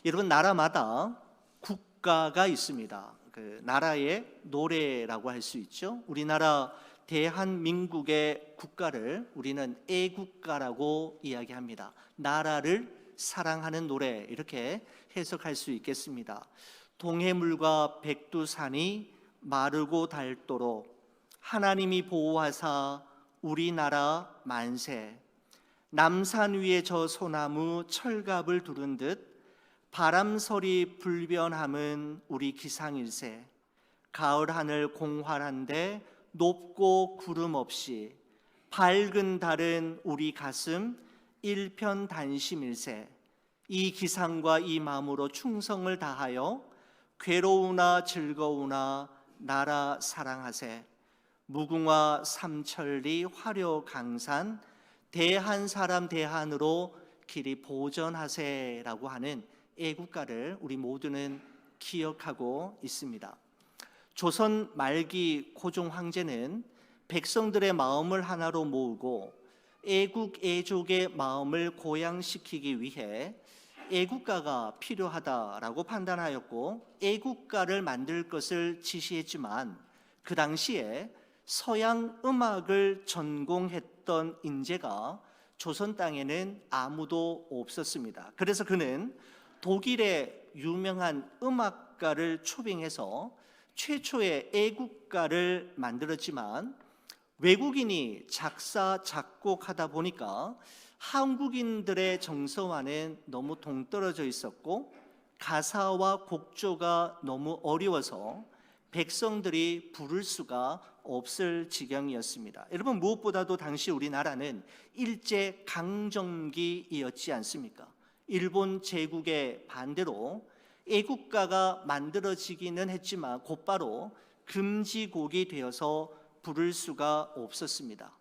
여러분, 나라마다 국가가 있습니다. 그 나라의 노래라고 할 수 있죠. 우리나라 대한민국의 국가를 우리는 애국가라고 이야기합니다. 나라를 사랑하는 노래, 이렇게 해석할 수 있겠습니다. 동해물과 백두산이 마르고 닳도록 하나님이 보호하사 우리나라 만세. 남산 위에 저 소나무 철갑을 두른 듯 바람소리 불변함은 우리 기상일세. 가을 하늘 공활한데 높고 구름 없이 밝은 달은 우리 가슴 일편단심일세. 이 기상과 이 마음으로 충성을 다하여 괴로우나 즐거우나 나라 사랑하세. 무궁화 삼천리 화려 강산 대한 사람 대한으로 길이 보전하세라고 하는 애국가를 우리 모두는 기억하고 있습니다. 조선 말기 고종 황제는 백성들의 마음을 하나로 모으고 애국 애족의 마음을 고양시키기 위해 애국가가 필요하다라고 판단하였고 애국가를 만들 것을 지시했지만, 그 당시에 서양 음악을 전공했던 인재가 조선 땅에는 아무도 없었습니다. 그래서 그는 독일의 유명한 음악가를 초빙해서 최초의 애국가를 만들었지만, 외국인이 작사 작곡하다 보니까 한국인들의 정서와는 너무 동떨어져 있었고 가사와 곡조가 너무 어려워서 백성들이 부를 수가 없을 지경이었습니다. 여러분, 무엇보다도 당시 우리나라는 일제 강점기이었지 않습니까? 일본 제국의 반대로 애국가가 만들어지기는 했지만 곧바로 금지곡이 되어서 부를 수가 없었습니다.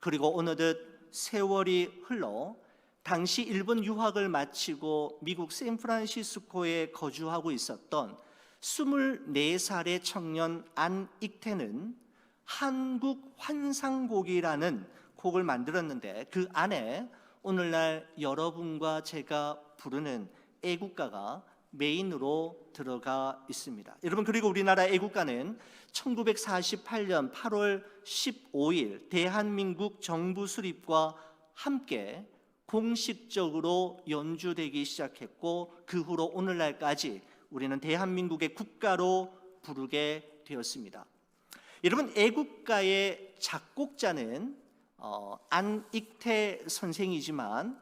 그리고 어느덧 세월이 흘러 당시 일본 유학을 마치고 미국 샌프란시스코에 거주하고 있었던 24살의 청년 안익태는 한국 환상곡이라는 곡을 만들었는데, 그 안에 오늘날 여러분과 제가 부르는 애국가가 메인으로 들어가 있습니다. 여러분, 그리고 우리나라 애국가는 1948년 8월 15일 대한민국 정부 수립과 함께 공식적으로 연주되기 시작했고, 그 후로 오늘날까지 우리는 대한민국의 국가로 부르게 되었습니다. 여러분, 애국가의 작곡자는 안익태 선생이지만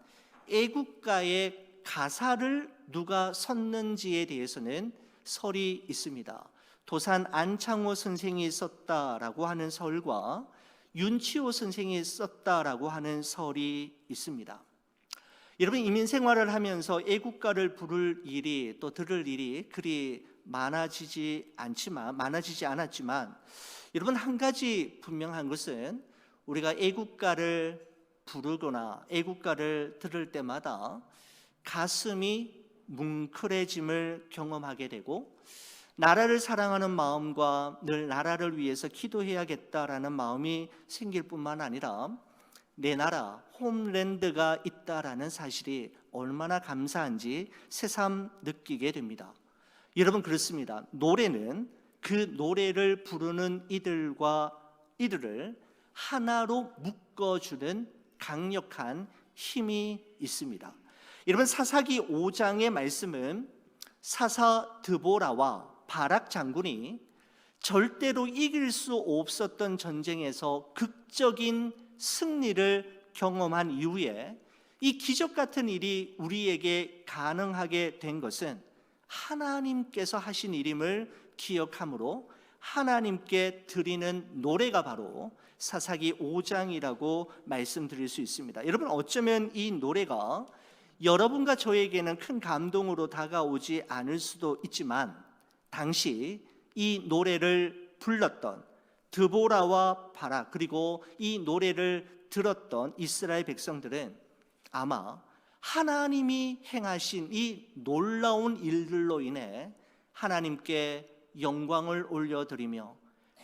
애국가의 가사를 누가 썼는지에 대해서는 설이 있습니다. 도산 안창호 선생이 썼다라고 하는 설과 윤치호 선생이 썼다라고 하는 설이 있습니다. 여러분, 이민 생활을 하면서 애국가를 부를 일이 또 들을 일이 그리 많아지지 않았지만, 여러분, 한 가지 분명한 것은 우리가 애국가를 부르거나 애국가를 들을 때마다 가슴이 뭉클해짐을 경험하게 되고, 나라를 사랑하는 마음과 늘 나라를 위해서 기도해야겠다라는 마음이 생길 뿐만 아니라 내 나라 홈랜드가 있다라는 사실이 얼마나 감사한지 새삼 느끼게 됩니다. 여러분, 그렇습니다. 노래는 그 노래를 부르는 이들을 하나로 묶어주는 강력한 힘이 있습니다. 여러분, 사사기 5장의 말씀은 사사 드보라와 바락 장군이 절대로 이길 수 없었던 전쟁에서 극적인 승리를 경험한 이후에 이 기적 같은 일이 우리에게 가능하게 된 것은 하나님께서 하신 일임을 기억하므로 하나님께 드리는 노래가 바로 사사기 5장이라고 말씀드릴 수 있습니다. 여러분, 어쩌면 이 노래가 여러분과 저에게는 큰 감동으로 다가오지 않을 수도 있지만, 당시 이 노래를 불렀던 드보라와 바락, 그리고 이 노래를 들었던 이스라엘 백성들은 아마 하나님이 행하신 이 놀라운 일들로 인해 하나님께 영광을 올려드리며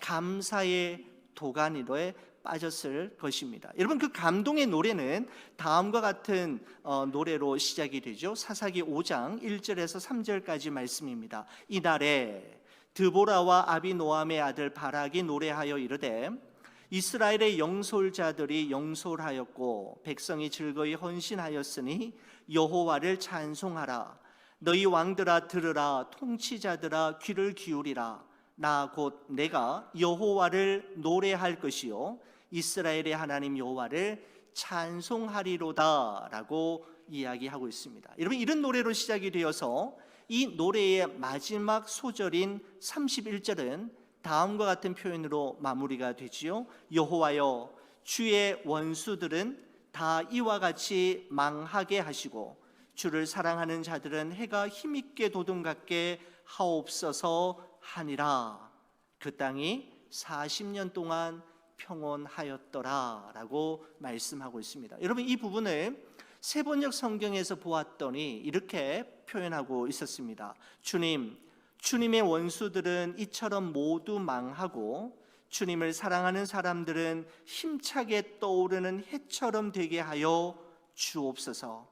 감사의 도가니로에 빠졌을 것입니다. 여러분, 그 감동의 노래는 다음과 같은 노래로 시작이 되죠. 사사기 5장 1절에서 3절까지 말씀입니다. 이날에 드보라와 아비노함의 아들 바락이 노래하여 이르되 이스라엘의 영솔자들이 영솔하였고 백성이 즐거이 헌신하였으니 여호와를 찬송하라. 너희 왕들아 들으라. 통치자들아 귀를 기울이라. 나 곧 내가 여호와를 노래할 것이요 이스라엘의 하나님 여호와를 찬송하리로다 라고 이야기하고 있습니다. 여러분, 이런 노래로 시작이 되어서 이 노래의 마지막 소절인 31절은 다음과 같은 표현으로 마무리가 되지요. 여호와여, 주의 원수들은 다 이와 같이 망하게 하시고 주를 사랑하는 자들은 해가 힘있게 도둑같게 하옵소서 하니라. 그 땅이 40년 동안 평온하였더라 라고 말씀하고 있습니다. 여러분, 이 부분을 세번역 성경에서 보았더니 이렇게 표현하고 있었습니다. 주님의 원수들은 이처럼 모두 망하고 주님을 사랑하는 사람들은 힘차게 떠오르는 해처럼 되게 하여 주옵소서.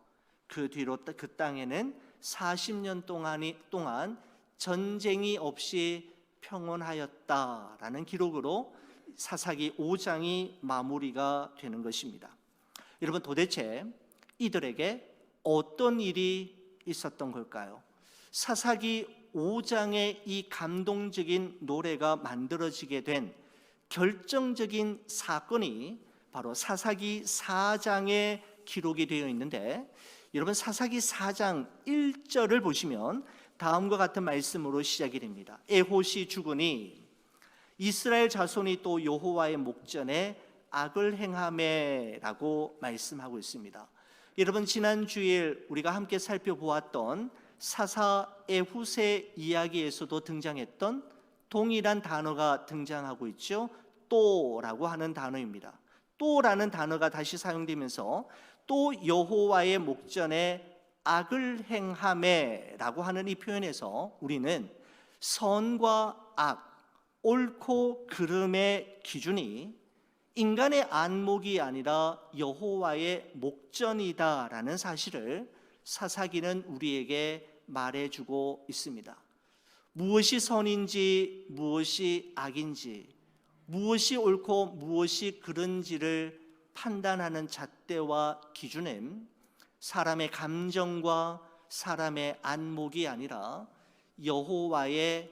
그 뒤로 그 땅에는 40년 동안 전쟁이 없이 평온하였다라는 기록으로 사사기 5장이 마무리가 되는 것입니다. 여러분, 도대체 이들에게 어떤 일이 있었던 걸까요? 사사기 5장의 이 감동적인 노래가 만들어지게 된 결정적인 사건이 바로 사사기 4장에 기록이 되어 있는데, 여러분, 사사기 4장 1절을 보시면 다음과 같은 말씀으로 시작이 됩니다. 에봇이 죽으니 이스라엘 자손이 또 여호와의 목전에 악을 행하매라고 말씀하고 있습니다. 여러분, 지난 주일 우리가 함께 살펴보았던 사사 에훗의 이야기에서도 등장했던 동일한 단어가 등장하고 있죠. 또라고 하는 단어입니다. 또라는 단어가 다시 사용되면서 또 여호와의 목전에 악을 행하매라고 하는 이 표현에서 우리는 선과 악, 옳고 그름의 기준이 인간의 안목이 아니라 여호와의 목전이다라는 사실을 사사기는 우리에게 말해주고 있습니다. 무엇이 선인지 무엇이 악인지, 무엇이 옳고 무엇이 그른지를 판단하는 잣대와 기준은 사람의 감정과 사람의 안목이 아니라 여호와의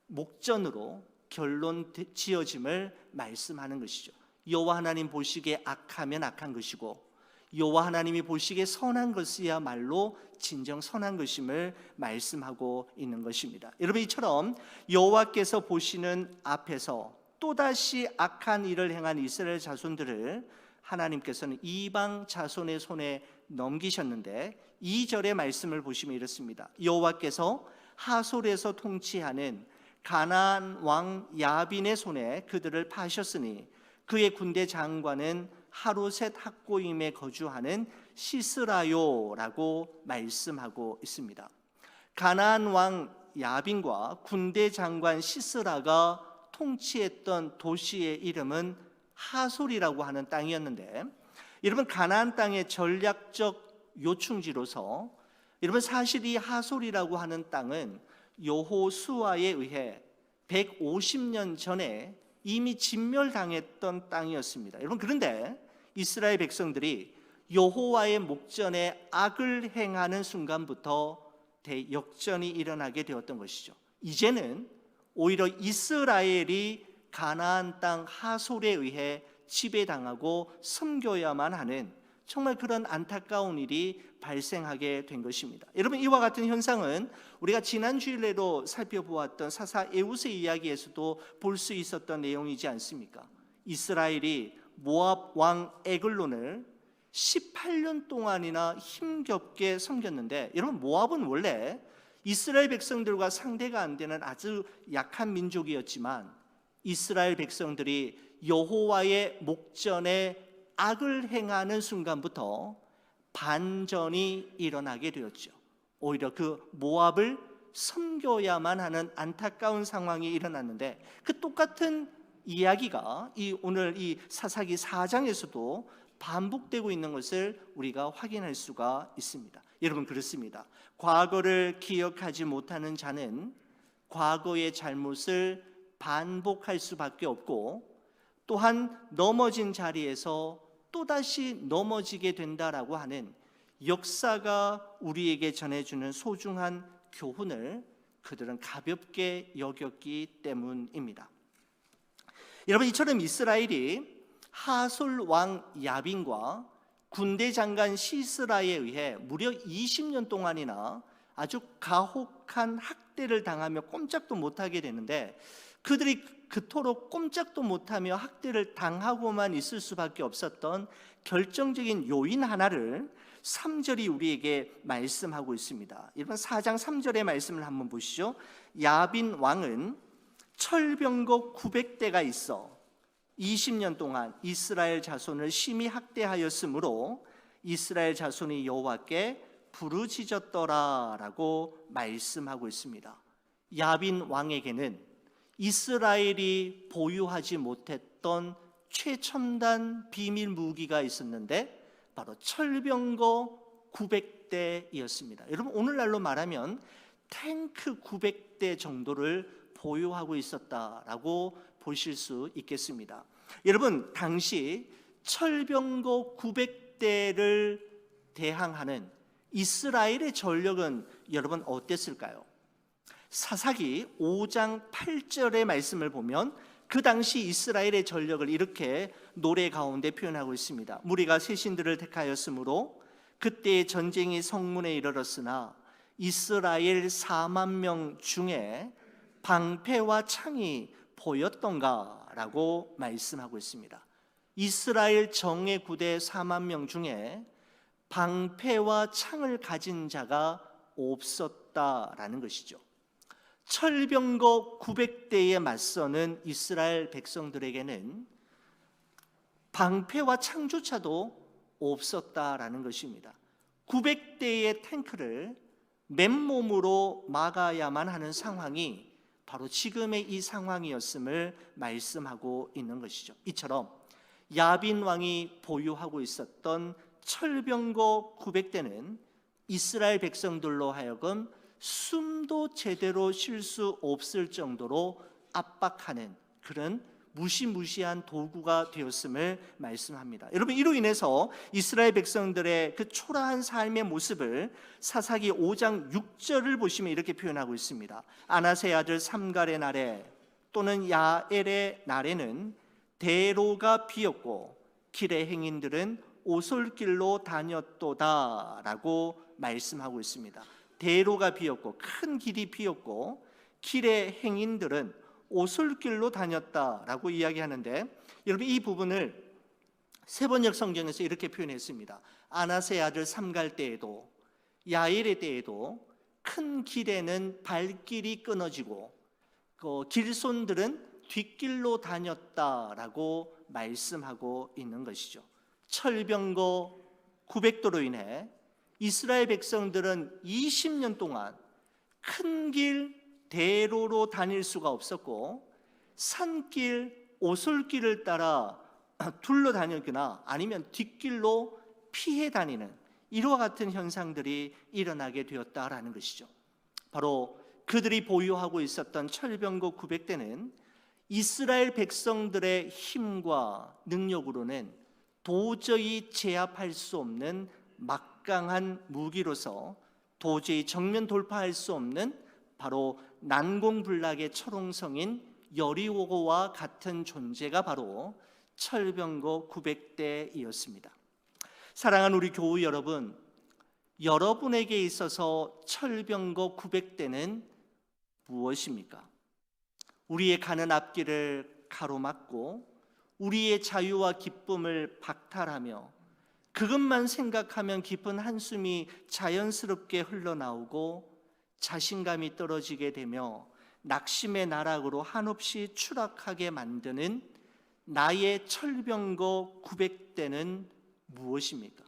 목전으로 결론 지어짐을 말씀하는 것이죠. 여호와 하나님 보시기에 악하면 악한 것이고 여호와 하나님이 보시기에 선한 것이야말로 진정 선한 것임을 말씀하고 있는 것입니다. 여러분, 이처럼 여호와께서 보시는 앞에서 또다시 악한 일을 행한 이스라엘 자손들을 하나님께서는 이방 자손의 손에 넘기셨는데 2절의 말씀을 보시면 이렇습니다. 여호와께서 하솔에서 통치하는 가나안 왕 야빈의 손에 그들을 파셨으니 그의 군대 장관은 하루셋 학고임에 거주하는 시스라요라고 말씀하고 있습니다. 가나안 왕 야빈과 군대 장관 시스라가 통치했던 도시의 이름은 하솔이라고 하는 땅이었는데, 여러분, 가나안 땅의 전략적 요충지로서 여러분, 사실 이 하솔이라고 하는 땅은 여호수아에 의해 150년 전에 이미 진멸당했던 땅이었습니다. 여러분, 그런데 이스라엘 백성들이 여호와의 목전에 악을 행하는 순간부터 대역전이 일어나게 되었던 것이죠. 이제는 오히려 이스라엘이 가나안 땅 하솔에 의해 지배당하고 섬겨야만 하는 정말 그런 안타까운 일이 발생하게 된 것입니다. 여러분, 이와 같은 현상은 우리가 지난 주일에도 살펴보았던 사사 에훗의 이야기에서도 볼 수 있었던 내용이지 않습니까? 이스라엘이 모압 왕 에글론을 18년 동안이나 힘겹게 섬겼는데, 여러분, 모압은 원래 이스라엘 백성들과 상대가 안 되는 아주 약한 민족이었지만 이스라엘 백성들이 여호와의 목전에 악을 행하는 순간부터 반전이 일어나게 되었죠. 오히려 그 모압을 섬겨야만 하는 안타까운 상황이 일어났는데, 그 똑같은 이야기가 오늘 이 사사기 4장에서도 반복되고 있는 것을 우리가 확인할 수가 있습니다. 여러분, 그렇습니다. 과거를 기억하지 못하는 자는 과거의 잘못을 반복할 수밖에 없고, 또한 넘어진 자리에서 또다시 넘어지게 된다라고 하는 역사가 우리에게 전해주는 소중한 교훈을 그들은 가볍게 여겼기 때문입니다. 여러분, 이처럼 이스라엘이 하솔 왕 야빈과 군대 장관 시스라에 의해 무려 20년 동안이나 아주 가혹한 학대를 당하며 꼼짝도 못하게 되는데, 그들이 그토록 꼼짝도 못하며 학대를 당하고만 있을 수밖에 없었던 결정적인 요인 하나를 3절이 우리에게 말씀하고 있습니다. 여러분, 4장 3절의 말씀을 한번 보시죠. 야빈 왕은 철병거 900대가 있어 20년 동안 이스라엘 자손을 심히 학대하였으므로 이스라엘 자손이 여호와께 부르짖었더라라고 말씀하고 있습니다. 야빈 왕에게는 이스라엘이 보유하지 못했던 최첨단 비밀 무기가 있었는데 바로 철병거 900대이었습니다. 여러분, 오늘날로 말하면 탱크 900대 정도를 보유하고 있었다라고 보실 수 있겠습니다. 여러분, 당시 철병거 900대를 대항하는 이스라엘의 전력은 여러분 어땠을까요? 사사기 5장 8절의 말씀을 보면 그 당시 이스라엘의 전력을 이렇게 노래 가운데 표현하고 있습니다. 무리가 새 신들을 택하였으므로 그때의 전쟁이 성문에 이르렀으나 이스라엘 4만 명 중에 방패와 창이 보였던가라고 말씀하고 있습니다. 이스라엘 정예 부대 4만 명 중에 방패와 창을 가진 자가 없었다라는 것이죠. 철병거 900대에 맞서는 이스라엘 백성들에게는 방패와 창조차도 없었다라는 것입니다. 900대의 탱크를 맨몸으로 막아야만 하는 상황이 바로 지금의 이 상황이었음을 말씀하고 있는 것이죠. 이처럼 야빈 왕이 보유하고 있었던 철병거 900대는 이스라엘 백성들로 하여금 숨도 제대로 쉴 수 없을 정도로 압박하는 그런 무시무시한 도구가 되었음을 말씀합니다. 여러분, 이로 인해서 이스라엘 백성들의 그 초라한 삶의 모습을 사사기 5장 6절을 보시면 이렇게 표현하고 있습니다. 아나세 아들 삼갈의 날에 또는 야엘의 날에는 대로가 비었고 길의 행인들은 오솔길로 다녔도다라고 말씀하고 있습니다. 대로가 비었고 큰 길이 비었고 길의 행인들은 오솔길로 다녔다라고 이야기하는데, 여러분, 이 부분을 세번역 성경에서 이렇게 표현했습니다. 아나세 아들 삼갈 때에도 야엘의 때에도 큰 길에는 발길이 끊어지고 길손들은 뒷길로 다녔다라고 말씀하고 있는 것이죠. 철병거 900도로 인해 이스라엘 백성들은 20년 동안 큰 길 대로로 다닐 수가 없었고 산길 오솔길을 따라 둘러 다니거나 아니면 뒷길로 피해 다니는 이와 같은 현상들이 일어나게 되었다라는 것이죠. 바로 그들이 보유하고 있었던 철병거 900대는 이스라엘 백성들의 힘과 능력으로는 도저히 제압할 수 없는 막강한 무기로서 도저히 정면 돌파할 수 없는 바로 난공불락의 철옹성인 여리고와 같은 존재가 바로 철병거 900대이었습니다. 사랑하는 우리 교우 여러분, 여러분에게 있어서 철병거 900대는 무엇입니까? 우리의 가는 앞길을 가로막고 우리의 자유와 기쁨을 박탈하며 그것만 생각하면 깊은 한숨이 자연스럽게 흘러나오고 자신감이 떨어지게 되며 낙심의 나락으로 한없이 추락하게 만드는 나의 철병거 900대는 무엇입니까?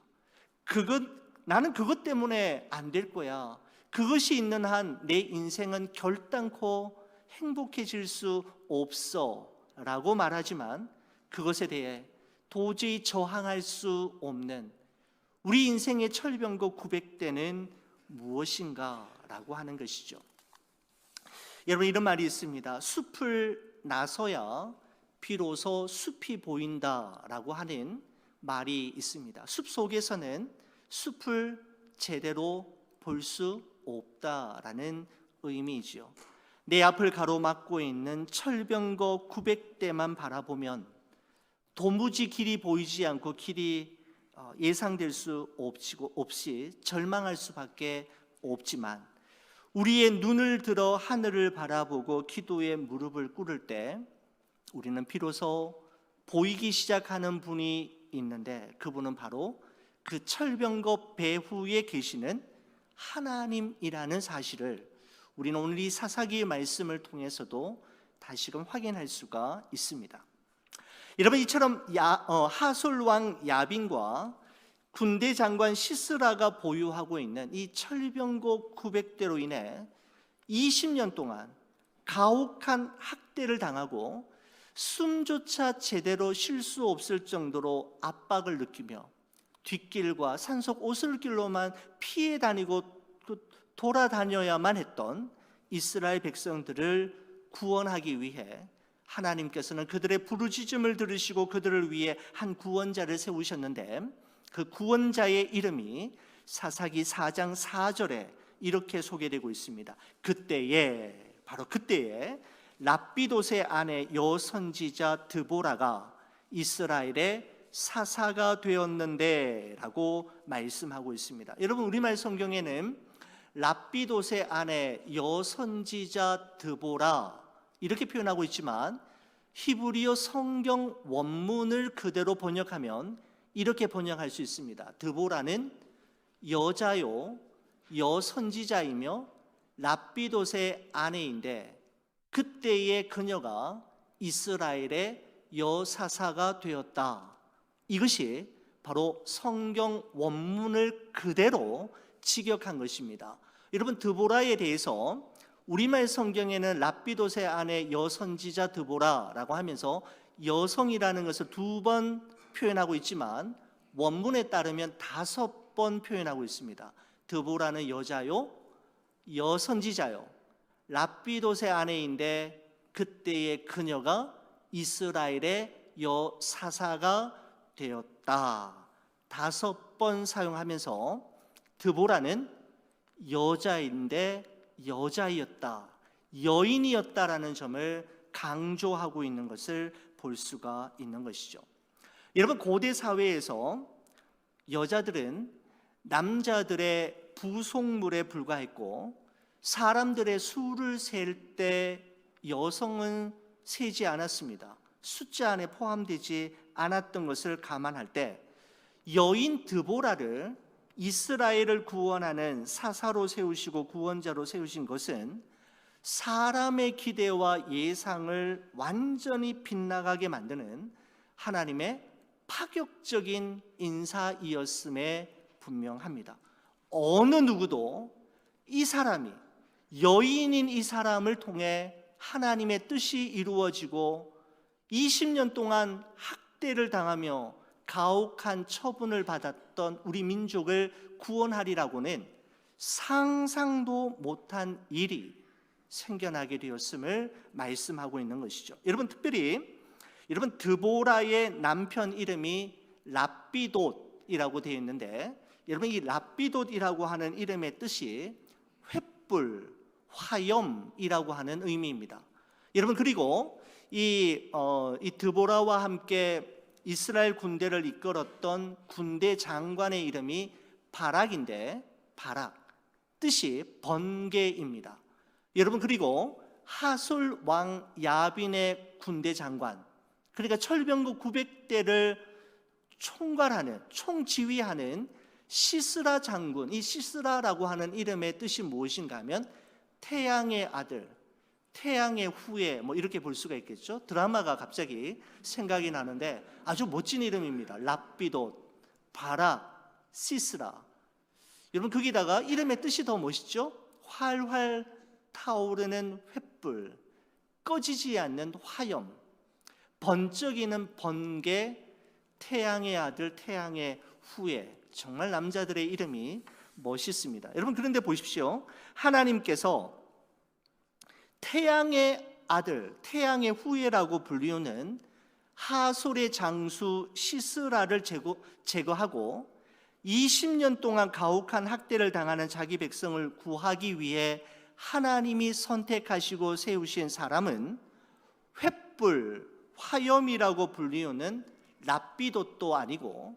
나는 그것 때문에 안 될 거야. 그것이 있는 한 내 인생은 결단코 행복해질 수 없어 라고 말하지만 그것에 대해 도저히 저항할 수 없는 우리 인생의 철병거 900대는 무엇인가 라고 하는 것이죠. 여러분, 이런 말이 있습니다. 숲을 나서야 비로소 숲이 보인다라고 하는 말이 있습니다. 숲 속에서는 숲을 제대로 볼 수 없다라는 의미이지요. 내 앞을 가로막고 있는 철병거 900대만 바라보면 도무지 길이 보이지 않고 길이 예상될 수 없이 절망할 수밖에 없지만, 우리의 눈을 들어 하늘을 바라보고 기도에 무릎을 꿇을 때 우리는 비로소 보이기 시작하는 분이 있는데, 그분은 바로 그 철병거 배후에 계시는 하나님이라는 사실을 우리는 오늘 이 사사기의 말씀을 통해서도 다시금 확인할 수가 있습니다. 여러분, 이처럼 하솔 왕 야빈과 군대 장관 시스라가 보유하고 있는 이 철병거 900대로 인해 20년 동안 가혹한 학대를 당하고 숨조차 제대로 쉴 수 없을 정도로 압박을 느끼며 뒷길과 산속 오솔길로만 피해 다니고 돌아다녀야만 했던 이스라엘 백성들을 구원하기 위해 하나님께서는 그들의 부르짖음을 들으시고 그들을 위해 한 구원자를 세우셨는데, 그 구원자의 이름이 사사기 4장 4절에 이렇게 소개되고 있습니다. 바로 그때에 랍비돗의 아내 여선지자 드보라가 이스라엘의 사사가 되었는데 라고 말씀하고 있습니다. 여러분, 우리말 성경에는 랍비돗의 아내 여선지자 드보라 이렇게 표현하고 있지만, 히브리어 성경 원문을 그대로 번역하면 이렇게 번역할 수 있습니다. 드보라는 여자요 여선지자이며 랍비돗의 아내인데, 그때의 그녀가 이스라엘의 여사사가 되었다. 이것이 바로 성경 원문을 그대로 직역한 것입니다. 여러분, 드보라에 대해서 우리말 성경에는 랍비돗의 아내 여선지자 드보라라고 하면서 여성이라는 것을 2번 표현하고 있지만, 원문에 따르면 5번 표현하고 있습니다. 드보라는 여자요 여선지자요 랍비돗의 아내인데, 그때의 그녀가 이스라엘의 여사사가 되었다. 5번 사용하면서 드보라는 여자인데 여자이었다, 여인이었다라는 점을 강조하고 있는 것을 볼 수가 있는 것이죠. 여러분, 고대 사회에서 여자들은 남자들의 부속물에 불과했고, 사람들의 수를 셀 때 여성은 세지 않았습니다. 숫자 안에 포함되지 않았던 것을 감안할 때, 여인 드보라를 이스라엘을 구원하는 사사로 세우시고 구원자로 세우신 것은 사람의 기대와 예상을 완전히 빗나가게 만드는 하나님의 파격적인 인사이었음에 분명합니다. 어느 누구도 이 사람이, 여인인 이 사람을 통해 하나님의 뜻이 이루어지고 20년 동안 학대를 당하며 가혹한 처분을 받았던 우리 민족을 구원하리라고는 상상도 못한 일이 생겨나게 되었음을 말씀하고 있는 것이죠. 여러분, 특별히 드보라의 남편 이름이 랍비돗이라고 되어 있는데, 여러분, 이 랍비돗이라고 하는 이름의 뜻이 횃불, 화염이라고 하는 의미입니다. 여러분, 그리고 이 드보라와 함께 이스라엘 군대를 이끌었던 군대 장관의 이름이 바락인데, 바락 뜻이 번개입니다. 여러분, 그리고 하솔 왕 야빈의 군대 장관, 그러니까 철병거 900대를 총지휘하는 시스라 장군, 이 시스라라고 하는 이름의 뜻이 무엇인가 하면 태양의 아들, 태양의 후예, 이렇게 볼 수가 있겠죠. 드라마가 갑자기 생각이 나는데 아주 멋진 이름입니다. 랍비돗, 바락, 시스라. 여러분, 거기다가 이름의 뜻이 더 멋있죠. 활활 타오르는 횃불, 꺼지지 않는 화염. 번쩍이는 번개, 태양의 아들, 태양의 후예. 정말 남자들의 이름이 멋있습니다. 여러분, 그런데 보십시오. 하나님께서 태양의 아들, 태양의 후예라고 불리우는 하솔의 장수 시스라를 제거하고 20년 동안 가혹한 학대를 당하는 자기 백성을 구하기 위해 하나님이 선택하시고 세우신 사람은 횃불, 화염이라고 불리우는 랍비돗도 아니고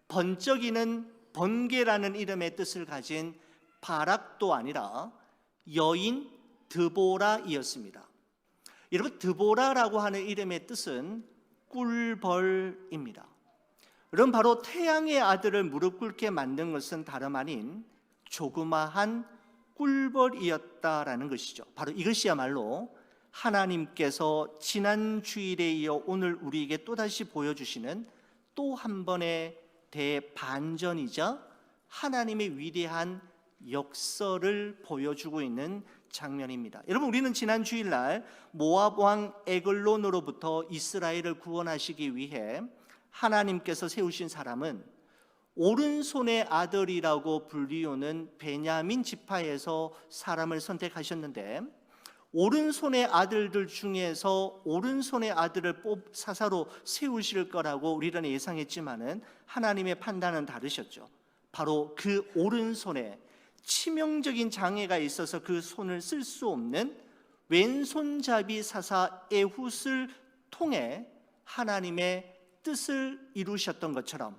번쩍이는 번개라는 이름의 뜻을 가진 바락도 아니라 여인 드보라이었습니다. 여러분, 드보라라고 하는 이름의 뜻은 꿀벌입니다. 여러분, 바로 태양의 아들을 무릎 꿇게 만든 것은 다름 아닌 조그마한 꿀벌이었다라는 것이죠. 바로 이것이야말로 하나님께서 지난 주일에 이어 오늘 우리에게 또다시 보여주시는 또 한 번의 대반전이자 하나님의 위대한 역설을 보여주고 있는 장면입니다. 여러분, 우리는 지난 주일날 모압 왕 에글론으로부터 이스라엘을 구원하시기 위해 하나님께서 세우신 사람은 오른손의 아들이라고 불리우는 베냐민 지파에서 사람을 선택하셨는데, 오른손의 아들들 중에서 오른손의 아들을 사사로 세우실 거라고 우리는 예상했지만은 하나님의 판단은 다르셨죠. 바로 그 오른손에 치명적인 장애가 있어서 그 손을 쓸 수 없는 왼손잡이 사사 에훗을 통해 하나님의 뜻을 이루셨던 것처럼,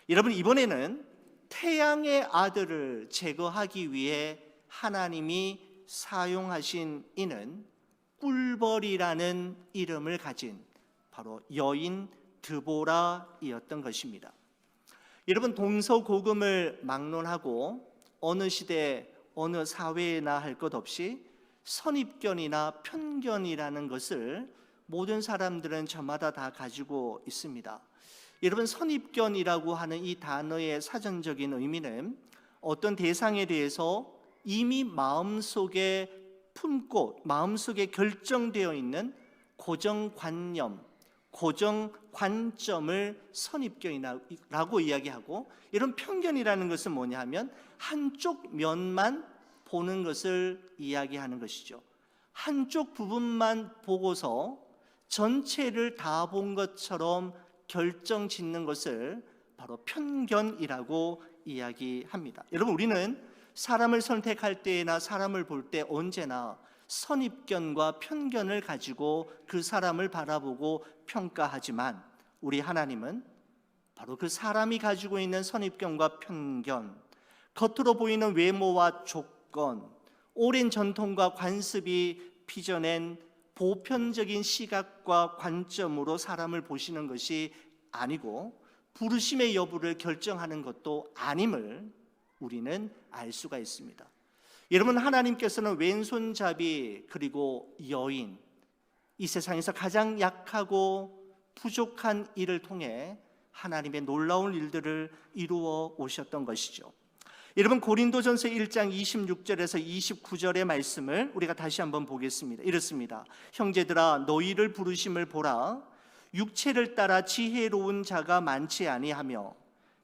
여러분, 이번에는 태양의 아들을 제거하기 위해 하나님이 사용하신 이는 꿀벌이라는 이름을 가진 바로 여인 드보라이었던 것입니다. 여러분, 동서고금을 막론하고 어느 시대 어느 사회나 할 것 없이 선입견이나 편견이라는 것을 모든 사람들은 저마다 다 가지고 있습니다. 여러분, 선입견이라고 하는 이 단어의 사전적인 의미는 어떤 대상에 대해서 이미 마음속에 품고 마음속에 결정되어 있는 고정관념, 고정관점을 선입견이라고 이야기하고, 이런 편견이라는 것은 뭐냐 하면 한쪽 면만 보는 것을 이야기하는 것이죠. 한쪽 부분만 보고서 전체를 다 본 것처럼 결정 짓는 것을 바로 편견이라고 이야기합니다. 여러분, 우리는 사람을 선택할 때나 사람을 볼 때 언제나 선입견과 편견을 가지고 그 사람을 바라보고 평가하지만, 우리 하나님은 바로 그 사람이 가지고 있는 선입견과 편견, 겉으로 보이는 외모와 조건, 오랜 전통과 관습이 빚어낸 보편적인 시각과 관점으로 사람을 보시는 것이 아니고 부르심의 여부를 결정하는 것도 아님을 우리는 알 수가 있습니다. 여러분, 하나님께서는 왼손잡이 그리고 여인, 이 세상에서 가장 약하고 부족한 일을 통해 하나님의 놀라운 일들을 이루어 오셨던 것이죠. 여러분, 고린도전서 1장 26절에서 29절의 말씀을 우리가 다시 한번 보겠습니다. 이렇습니다. 형제들아, 너희를 부르심을 보라. 육체를 따라 지혜로운 자가 많지 아니하며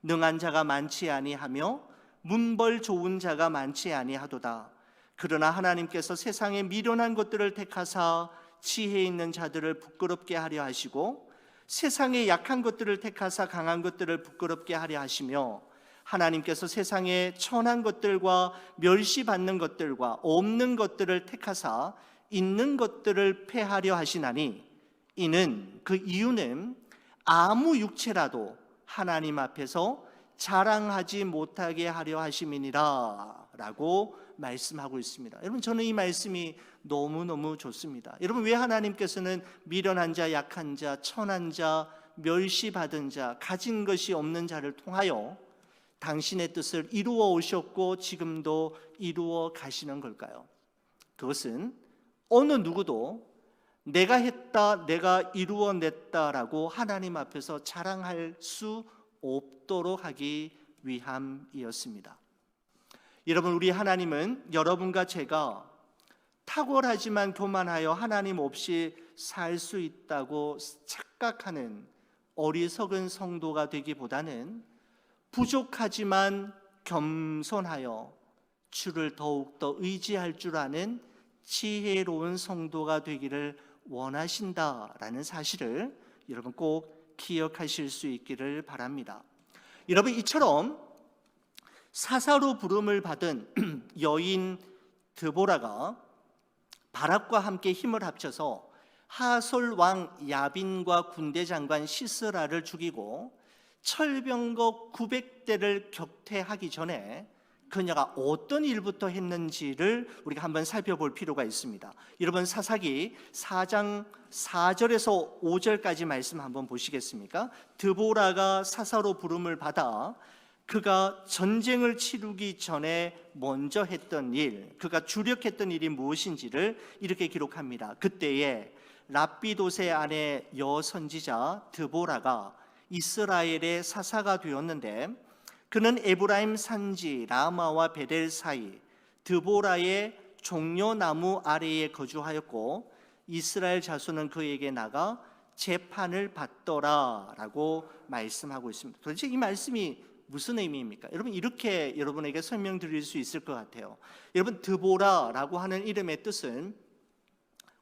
능한 자가 많지 아니하며 문벌 좋은 자가 많지 아니하도다. 그러나 하나님께서 세상의 미련한 것들을 택하사 지혜 있는 자들을 부끄럽게 하려 하시고, 세상의 약한 것들을 택하사 강한 것들을 부끄럽게 하려 하시며, 하나님께서 세상의 천한 것들과 멸시받는 것들과 없는 것들을 택하사 있는 것들을 패하려 하시나니, 이는 그 이유는 아무 육체라도 하나님 앞에서 자랑하지 못하게 하려 하심이니라 라고 말씀하고 있습니다. 여러분, 저는 이 말씀이 너무너무 좋습니다. 여러분, 왜 하나님께서는 미련한 자, 약한 자, 천한 자, 멸시받은 자, 가진 것이 없는 자를 통하여 당신의 뜻을 이루어 오셨고 지금도 이루어 가시는 걸까요? 그것은 어느 누구도 내가 했다, 내가 이루어냈다라고 하나님 앞에서 자랑할 수 없도록 하기 위함이었습니다. 여러분, 우리 하나님은 여러분과 제가 탁월하지만 교만하여 하나님 없이 살 수 있다고 착각하는 어리석은 성도가 되기보다는 부족하지만 겸손하여 주를 더욱더 의지할 줄 아는 지혜로운 성도가 되기를 원하신다라는 사실을 여러분 꼭 기억하실 수 있기를 바랍니다. 여러분, 이처럼 사사로 부름을 받은 여인 드보라가 바락과 함께 힘을 합쳐서 하솔 왕 야빈과 군대 장관 시스라를 죽이고 철병거 900대를 격퇴하기 전에 그녀가 어떤 일부터 했는지를 우리가 한번 살펴볼 필요가 있습니다. 여러분, 사사기 4장 4절에서 5절까지 말씀 한번 보시겠습니까? 드보라가 사사로 부름을 받아 그가 전쟁을 치르기 전에 먼저 했던 일, 그가 주력했던 일이 무엇인지를 이렇게 기록합니다. 그때에 랍비도세 아내 여선지자 드보라가 이스라엘의 사사가 되었는데 그는 에브라임 산지 라마와 베델 사이 드보라의 종려나무 아래에 거주하였고 이스라엘 자손은 그에게 나가 재판을 받더라 라고 말씀하고 있습니다. 도대체 이 말씀이 무슨 의미입니까? 여러분, 이렇게 여러분에게 설명드릴 수 있을 것 같아요. 여러분, 드보라라고 하는 이름의 뜻은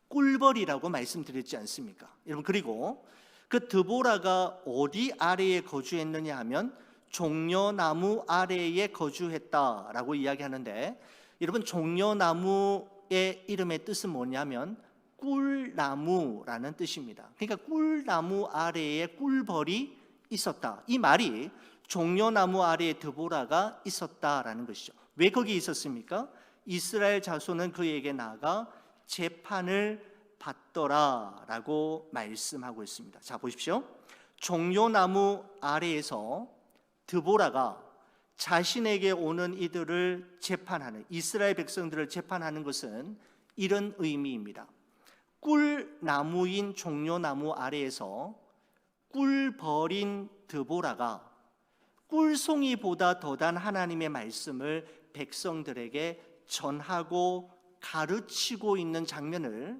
꿀벌이라고 말씀드렸지 않습니까? 여러분, 그리고 그 드보라가 어디 아래에 거주했느냐 하면 종려나무 아래에 거주했다라고 이야기하는데, 여러분, 종려나무의 이름의 뜻은 뭐냐면 꿀나무라는 뜻입니다. 그러니까 꿀나무 아래에 꿀벌이 있었다. 이 말이 종려나무 아래에 드보라가 있었다라는 것이죠. 왜 거기 있었습니까? 이스라엘 자손은 그에게 나아가 재판을 받더라라고 말씀하고 있습니다. 자, 보십시오. 종려나무 아래에서 드보라가 자신에게 오는 이들을 재판하는, 이스라엘 백성들을 재판하는 것은 이런 의미입니다. 꿀나무인 종려나무 아래에서 꿀벌인 드보라가 꿀송이보다 더단 하나님의 말씀을 백성들에게 전하고 가르치고 있는 장면을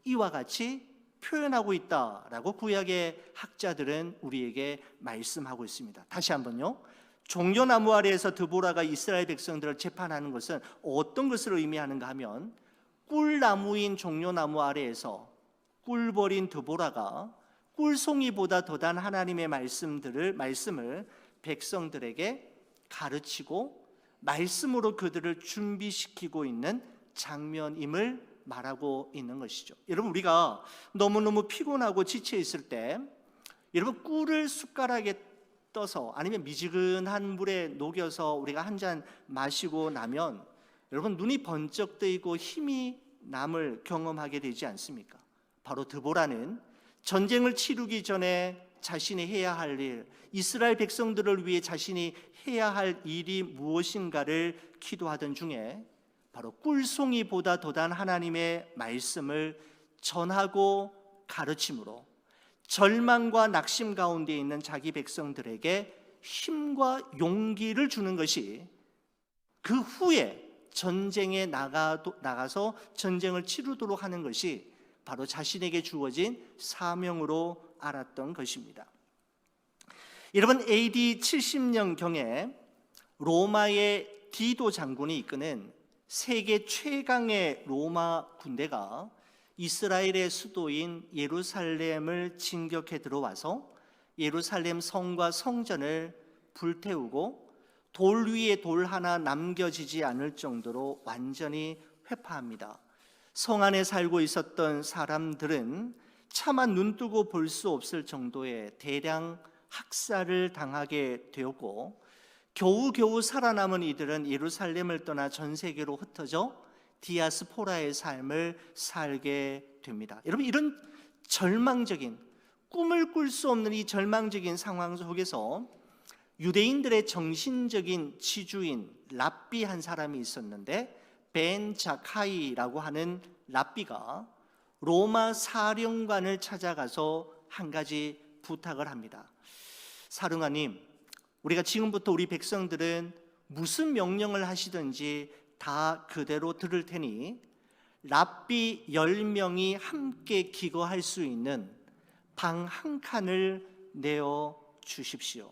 이와 같이 표현하고 있다라고 구약의 학자들은 우리에게 말씀하고 있습니다. 다시 한번요. 종려나무 아래에서 드보라가 이스라엘 백성들을 재판하는 것은 어떤 것을 의미하는가 하면 꿀나무인 종려나무 아래에서 꿀벌인 드보라가 꿀송이보다 더단 하나님의 말씀을 백성들에게 가르치고 말씀으로 그들을 준비시키고 있는 장면임을 말하고 있는 것이죠. 여러분, 우리가 너무너무 피곤하고 지쳐 있을 때 여러분 꿀을 숟가락에 떠서 아니면 미지근한 물에 녹여서 우리가 한 잔 마시고 나면 여러분 눈이 번쩍 뜨이고 힘이 남을 경험하게 되지 않습니까? 바로 드보라는 전쟁을 치르기 전에 자신이 해야 할 일, 이스라엘 백성들을 위해 자신이 해야 할 일이 무엇인가를 기도하던 중에 바로 꿀송이보다 더단 하나님의 말씀을 전하고 가르침으로 절망과 낙심 가운데 있는 자기 백성들에게 힘과 용기를 주는 것이 그 후에 전쟁에 나가서 전쟁을 치르도록 하는 것이 바로 자신에게 주어진 사명으로 알았던 것입니다. 여러분, AD 70년경에 로마의 디도 장군이 이끄는 세계 최강의 로마 군대가 이스라엘의 수도인 예루살렘을 진격해 들어와서 예루살렘 성과 성전을 불태우고 돌 위에 돌 하나 남겨지지 않을 정도로 완전히 회파합니다. 성 안에 살고 있었던 사람들은 차마 눈뜨고 볼 수 없을 정도의 대량 학살을 당하게 되었고 겨우겨우 살아남은 이들은 예루살렘을 떠나 전 세계로 흩어져 디아스포라의 삶을 살게 됩니다. 여러분, 이런 절망적인, 꿈을 꿀 수 없는 이 절망적인 상황 속에서 유대인들의 정신적인 지주인 랍비 한 사람이 있었는데 벤 자카이라고 하는 랍비가 로마 사령관을 찾아가서 한 가지 부탁을 합니다. 사령관님, 우리가 지금부터 우리 백성들은 무슨 명령을 하시든지 다 그대로 들을 테니 랍비 10명이 함께 기거할 수 있는 방 한 칸을 내어 주십시오.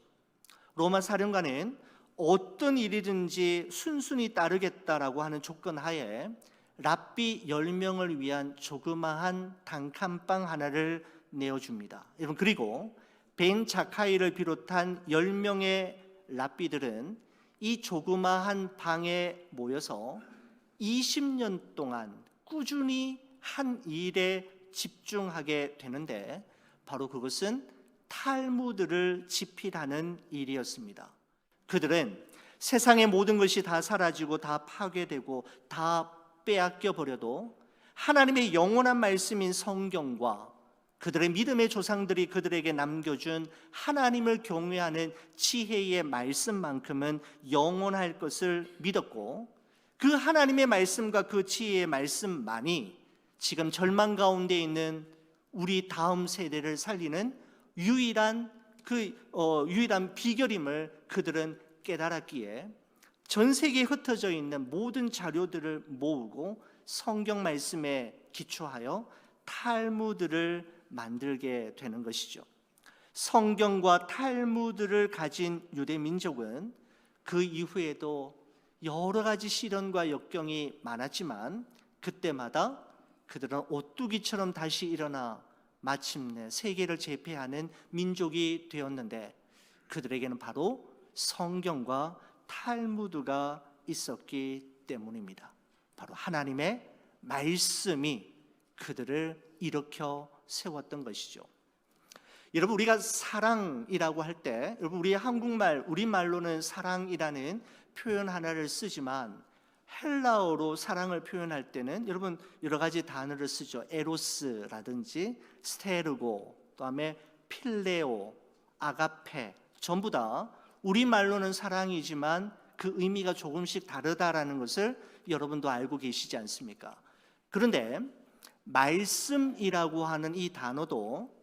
로마 사령관은 어떤 일이든지 순순히 따르겠다라고 하는 조건 하에 랍비 10명을 위한 조그마한 단칸방 하나를 내어줍니다. 여러분, 그리고 벤 자카이를 비롯한 10명의 랍비들은 이 조그마한 방에 모여서 20년 동안 꾸준히 한 일에 집중하게 되는데, 바로 그것은 탈무드를 집필하는 일이었습니다. 그들은 세상의 모든 것이 다 사라지고 다 파괴되고 다 빼앗겨 버려도 하나님의 영원한 말씀인 성경과 그들의 믿음의 조상들이 그들에게 남겨준 하나님을 경외하는 지혜의 말씀만큼은 영원할 것을 믿었고, 그 하나님의 말씀과 그 지혜의 말씀만이 지금 절망 가운데 있는 우리 다음 세대를 살리는 유일한 비결임을 그들은 깨달았기에 전 세계에 흩어져 있는 모든 자료들을 모으고 성경 말씀에 기초하여 탈무드를 만들게 되는 것이죠. 성경과 탈무드를 가진 유대 민족은 그 이후에도 여러 가지 시련과 역경이 많았지만 그때마다 그들은 오뚜기처럼 다시 일어나 마침내 세계를 제패하는 민족이 되었는데, 그들에게는 바로 성경과 탈무드가 있었기 때문입니다. 바로 하나님의 말씀이 그들을 일으켜 세웠던 것이죠. 여러분, 우리가 사랑이라고 할 때, 여러분, 우리의 한국말, 우리말로는 사랑이라는 표현 하나를 쓰지만 헬라어로 사랑을 표현할 때는 여러분 여러 가지 단어를 쓰죠. 에로스라든지 스테르고, 그다음에 필레오, 아가페, 전부 다 우리말로는 사랑이지만 그 의미가 조금씩 다르다라는 것을 여러분도 알고 계시지 않습니까? 그런데 말씀이라고 하는 이 단어도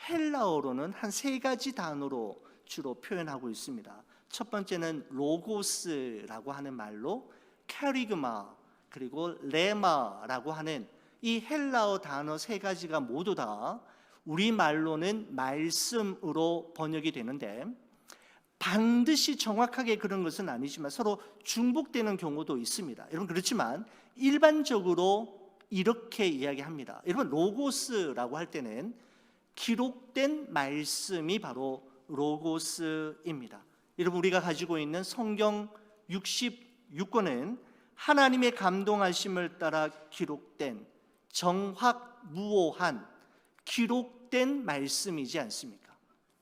헬라어로는 한 3가지 단어로 주로 표현하고 있습니다. 첫 번째는 로고스라고 하는 말로 캐리그마, 그리고 레마라고 하는 이 헬라어 단어 3가지가 모두 다 우리말로는 말씀으로 번역이 되는데, 반드시 정확하게 그런 것은 아니지만 서로 중복되는 경우도 있습니다. 여러분, 그렇지만 일반적으로 이렇게 이야기합니다. 여러분, 로고스라고 할 때는 기록된 말씀이 바로 로고스입니다. 여러분, 우리가 가지고 있는 성경 66권은 하나님의 감동하심을 따라 기록된 정확무오한 기록된 말씀이지 않습니까?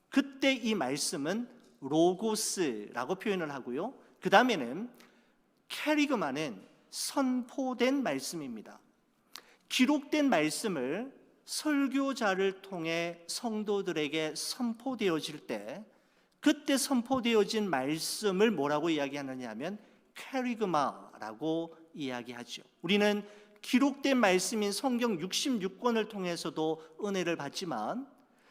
그때 이 말씀은 로고스라고 표현을 하고요, 그 다음에는 캐리그마는 선포된 말씀입니다. 기록된 말씀을 설교자를 통해 성도들에게 선포되어질 때, 그때 선포되어진 말씀을 뭐라고 이야기하느냐 하면 캐리그마라고 이야기하죠. 우리는 기록된 말씀인 성경 66권을 통해서도 은혜를 받지만,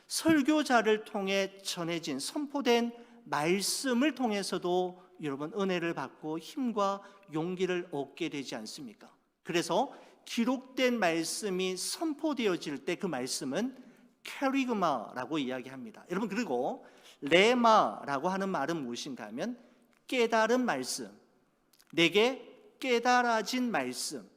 설교자를 통해 전해진 선포된 말씀을 통해서도 여러분 은혜를 받고 힘과 용기를 얻게 되지 않습니까? 그래서 기록된 말씀이 선포되어질 때 그 말씀은 캐리그마라고 이야기합니다. 여러분, 그리고 레마라고 하는 말은 무엇인가 하면 깨달은 말씀, 내게 깨달아진 말씀,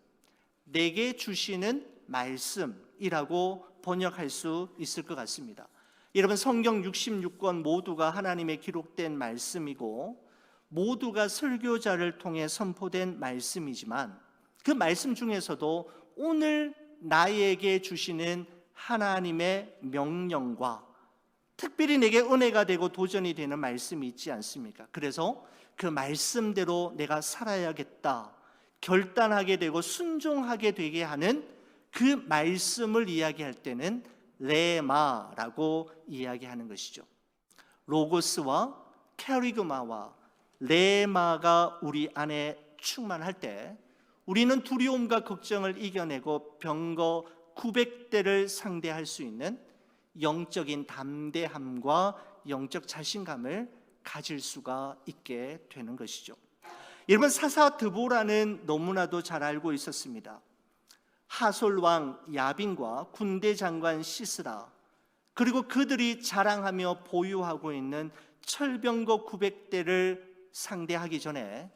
내게 주시는 말씀이라고 번역할 수 있을 것 같습니다. 여러분, 성경 66권 모두가 하나님의 기록된 말씀이고 모두가 설교자를 통해 선포된 말씀이지만, 그 말씀 중에서도 오늘 나에게 주시는 하나님의 명령과 특별히 내게 은혜가 되고 도전이 되는 말씀이 있지 않습니까? 그래서 그 말씀대로 내가 살아야겠다 결단하게 되고 순종하게 되게 하는 그 말씀을 이야기할 때는 레마라고 이야기하는 것이죠. 로고스와 캐리그마와 레마가 우리 안에 충만할 때 우리는 두려움과 걱정을 이겨내고 병거 900대를 상대할 수 있는 영적인 담대함과 영적 자신감을 가질 수가 있게 되는 것이죠. 여러분, 사사 드보라는 너무나도 잘 알고 있었습니다. 하솔 왕 야빈과 군대 장관 시스라, 그리고 그들이 자랑하며 보유하고 있는 철병거 900대를 상대하기 전에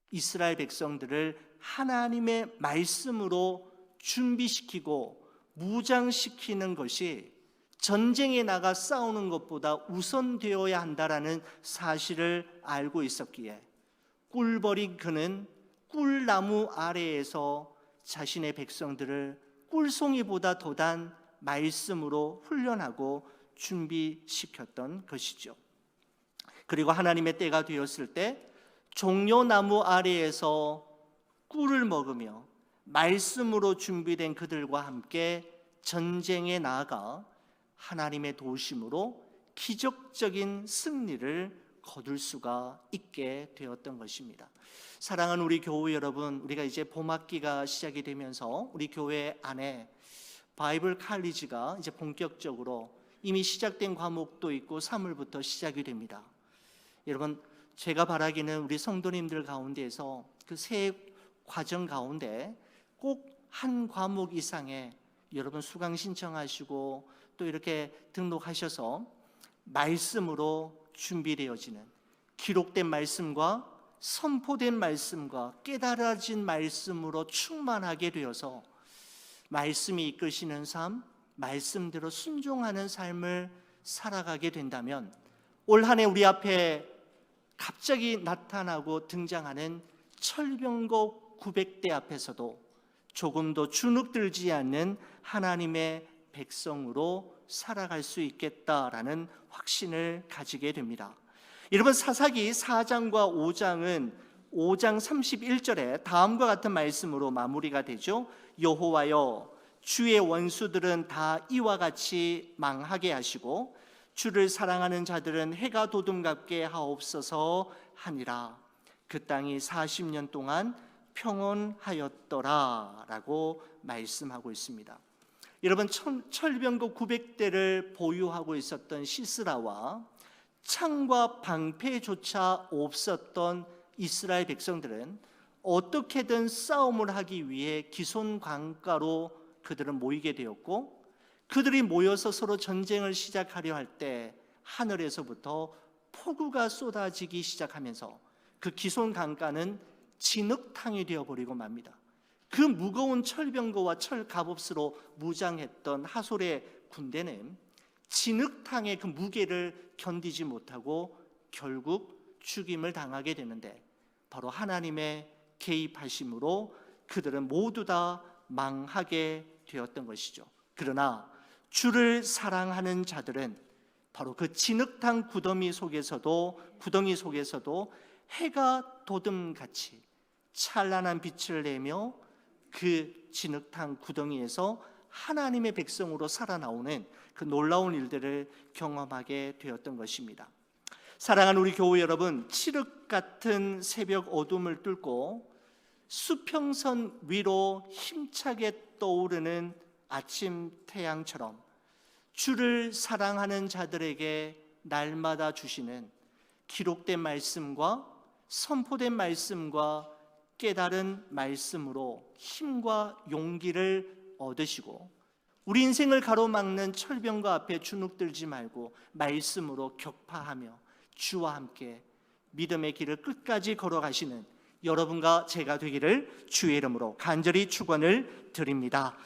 이스라엘 백성들을 하나님의 말씀으로 준비시키고 무장시키는 것이 전쟁에 나가 싸우는 것보다 우선되어야 한다라는 사실을 알고 있었기에 꿀벌인 그는 꿀나무 아래에서 자신의 백성들을 꿀송이보다 더단 말씀으로 훈련하고 준비시켰던 것이죠. 그리고 하나님의 때가 되었을 때 종려나무 아래에서 꿀을 먹으며 말씀으로 준비된 그들과 함께 전쟁에 나아가 하나님의 도우심으로 기적적인 승리를 거둘 수가 있게 되었던 것입니다. 사랑하는 우리 교우 여러분, 우리가 이제 봄학기가 시작이 되면서 우리 교회 안에 바이블 칼리지가 이제 본격적으로 이미 시작된 과목도 있고 3월부터 시작이 됩니다. 여러분, 제가 바라기는 우리 성도님들 가운데에서 그 새 과정 가운데 꼭 한 과목 이상의 여러분 수강 신청하시고 또 이렇게 등록하셔서 말씀으로 준비되어지는 기록된 말씀과 선포된 말씀과 깨달아진 말씀으로 충만하게 되어서 말씀이 이끄시는 삶, 말씀대로 순종하는 삶을 살아가게 된다면 올 한 해 우리 앞에 갑자기 나타나고 등장하는 철병거 900대 앞에서도 조금도 주눅들지 않는 하나님의 백성으로 살아갈 수 있겠다라는 확신을 가지게 됩니다. 여러분, 사사기 4장과 5장은 5장 31절에 다음과 같은 말씀으로 마무리가 되죠. 여호와여, 주의 원수들은 다 이와 같이 망하게 하시고 주를 사랑하는 자들은 해가 도둠갑게 하옵소서 하니라. 그 땅이 40년 동안 평온하였더라 라고 말씀하고 있습니다. 여러분, 철병거 900대를 보유하고 있었던 시스라와 창과 방패조차 없었던 이스라엘 백성들은 어떻게든 싸움을 하기 위해 기손강가로 그들은 모이게 되었고, 그들이 모여서 서로 전쟁을 시작하려 할 때 하늘에서부터 폭우가 쏟아지기 시작하면서 그 기손강가는 진흙탕이 되어버리고 맙니다. 그 무거운 철병거와 철갑옷으로 무장했던 하솔의 군대는 진흙탕의 그 무게를 견디지 못하고 결국 죽임을 당하게 되는데, 바로 하나님의 개입하심으로 그들은 모두 다 망하게 되었던 것이죠. 그러나 주를 사랑하는 자들은 바로 그 진흙탕 구덩이 속에서도 해가 도둠같이 찬란한 빛을 내며 그 진흙탕 구덩이에서 하나님의 백성으로 살아나오는 그 놀라운 일들을 경험하게 되었던 것입니다. 사랑하는 우리 교우 여러분, 칠흑 같은 새벽 어둠을 뚫고 수평선 위로 힘차게 떠오르는 아침 태양처럼 주를 사랑하는 자들에게 날마다 주시는 기록된 말씀과 선포된 말씀과 깨달은 말씀으로 힘과 용기를 얻으시고, 우리 인생을 가로막는 철병과 앞에 주눅들지 말고 말씀으로 격파하며 주와 함께 믿음의 길을 끝까지 걸어가시는 여러분과 제가 되기를 주의 이름으로 간절히 축원을 드립니다.